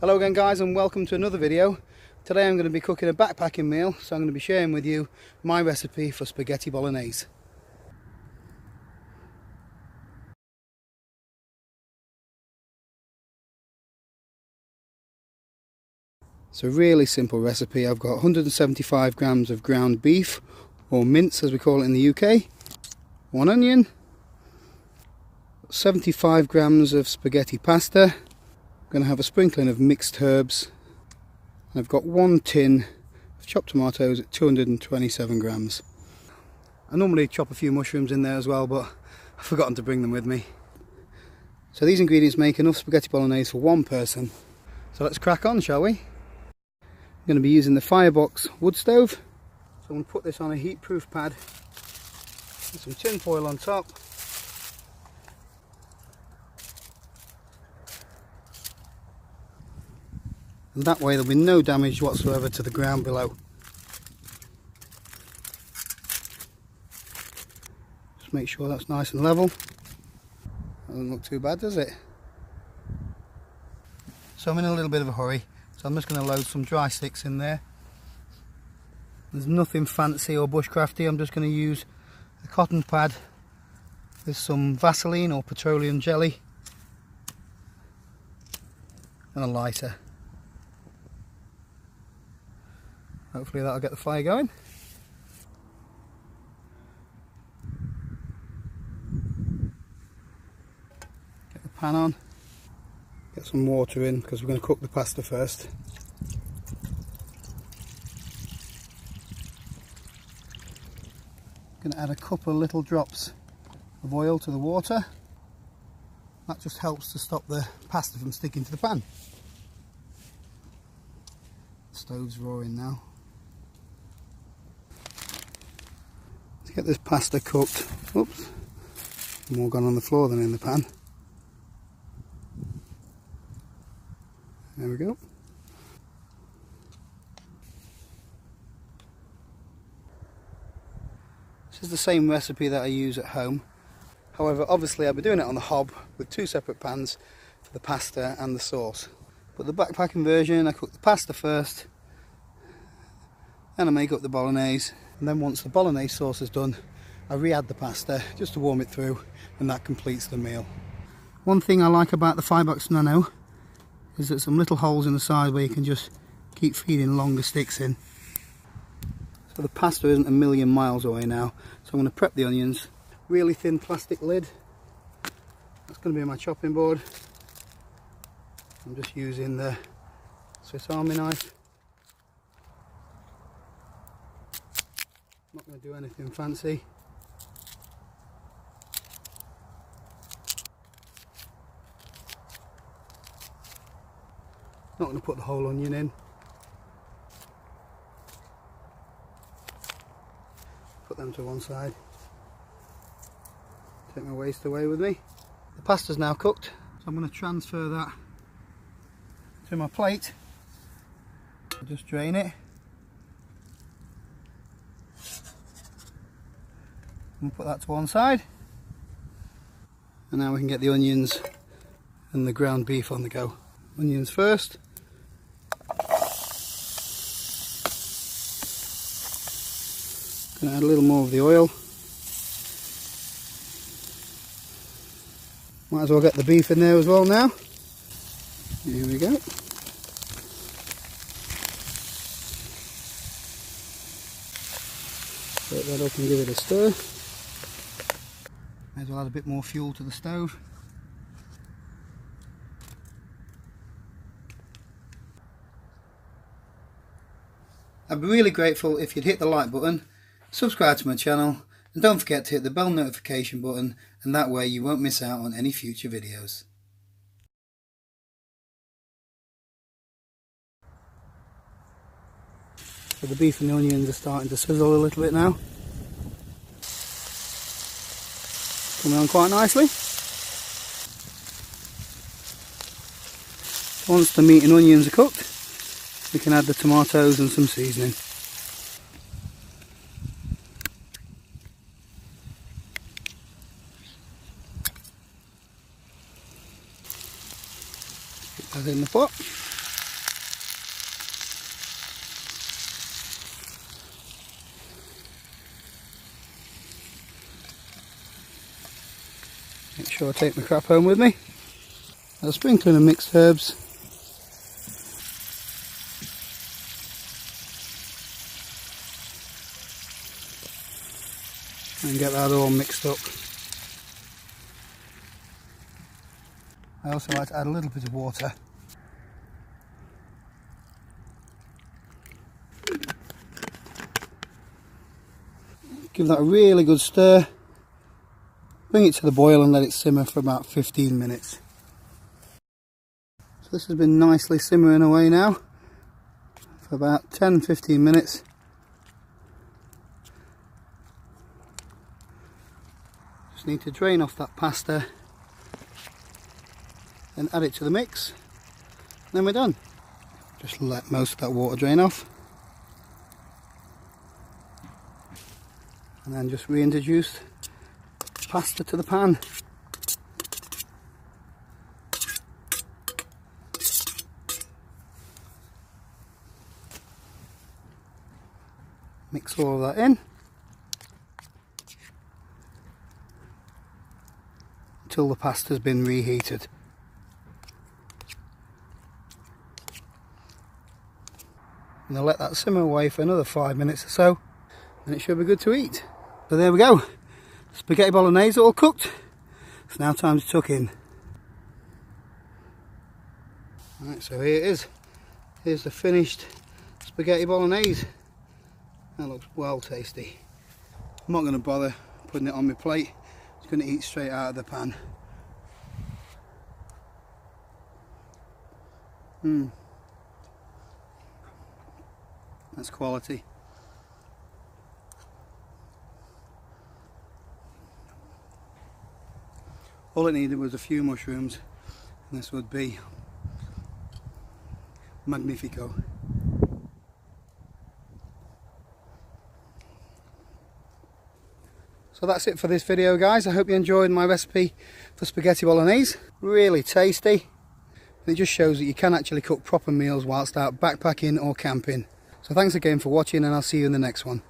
Hello again guys, and welcome to another video. Today I'm going to be cooking a backpacking meal, so I'm going to be sharing with you my recipe for spaghetti bolognese. It's a really simple recipe. I've got 175 grams of ground beef, or mince as we call it in the UK, 1 onion, 75 grams of spaghetti pasta. I'm going to have a sprinkling of mixed herbs. I've got 1 tin of chopped tomatoes at 227 grams. I normally chop a few mushrooms in there as well, but I've forgotten to bring them with me. So these ingredients make enough spaghetti bolognese for one person. So let's crack on, shall we? I'm going to be using the firebox wood stove. So I'm going to put this on a heat-proof pad with some tin foil on top. And that way there'll be no damage whatsoever to the ground below. Just make sure that's nice and level. Doesn't look too bad, does it? So I'm in a little bit of a hurry, so I'm just going to load some dry sticks in there. There's nothing fancy or bushcrafty. I'm just going to use a cotton pad with some Vaseline or petroleum jelly and a lighter. Hopefully that'll get the fire going. Get the pan on. Get some water in because we're going to cook the pasta first. Going to add a couple of little drops of oil to the water. That just helps to stop the pasta from sticking to the pan. The stove's roaring now. To get this pasta cooked, oops, more gone on the floor than in the pan. There we go. This is the same recipe that I use at home. However, obviously I'll be doing it on the hob with 2 separate pans for the pasta and the sauce. But the backpacking version, I cook the pasta first, then I make up the bolognese, and then once the bolognese sauce is done, I re-add the pasta just to warm it through, and that completes the meal. One thing I like about the firebox Nano is that some little holes in the side where you can just keep feeding longer sticks in. So the pasta isn't a million miles away now, so I'm going to prep the onions. Really thin plastic lid. That's going to be my chopping board. I'm just using the Swiss Army knife. Not going to do anything fancy. Not going to put the whole onion in. Put them to one side. Take my waste away with me. The pasta's now cooked, so I'm going to transfer that to my plate. I'll just drain it. And put that to one side. And now we can get the onions and the ground beef on the go. Onions first. Gonna add a little more of the oil. Might as well get the beef in there as well now. Here we go. Set that up and give it a stir. Might as well add a bit more fuel to the stove. I'd be really grateful if you'd hit the like button, subscribe to my channel, and don't forget to hit the bell notification button, and that way you won't miss out on any future videos. So the beef and the onions are starting to sizzle a little bit now. Coming on quite nicely. Once the meat and onions are cooked, we can add the tomatoes and some seasoning. Put that in the pot. sure I take my crap home with me. A sprinkling of mixed herbs. And get that all mixed up. I also like to add a little bit of water. Give that a really good stir. Bring it to the boil and let it simmer for about 15 minutes. So this has been nicely simmering away now for about 10-15 minutes. Just need to drain off that pasta and add it to the mix. Then we're done. Just let most of that water drain off. And then just reintroduce pasta to the pan. Mix all of that in until the pasta's been reheated. And I'll let that simmer away for another 5 minutes or so, and it should be good to eat. So there we go, spaghetti bolognese all cooked. It's now time to tuck in. Right, so here it is. Here's the finished spaghetti bolognese. That looks well tasty. I'm not going to bother putting it on my plate. It's going to eat straight out of the pan. That's quality. All it needed was a few mushrooms, and this would be magnifico. So that's it for this video, guys. I hope you enjoyed my recipe for spaghetti bolognese. Really tasty. And it just shows that you can actually cook proper meals whilst out backpacking or camping. So thanks again for watching, and I'll see you in the next one.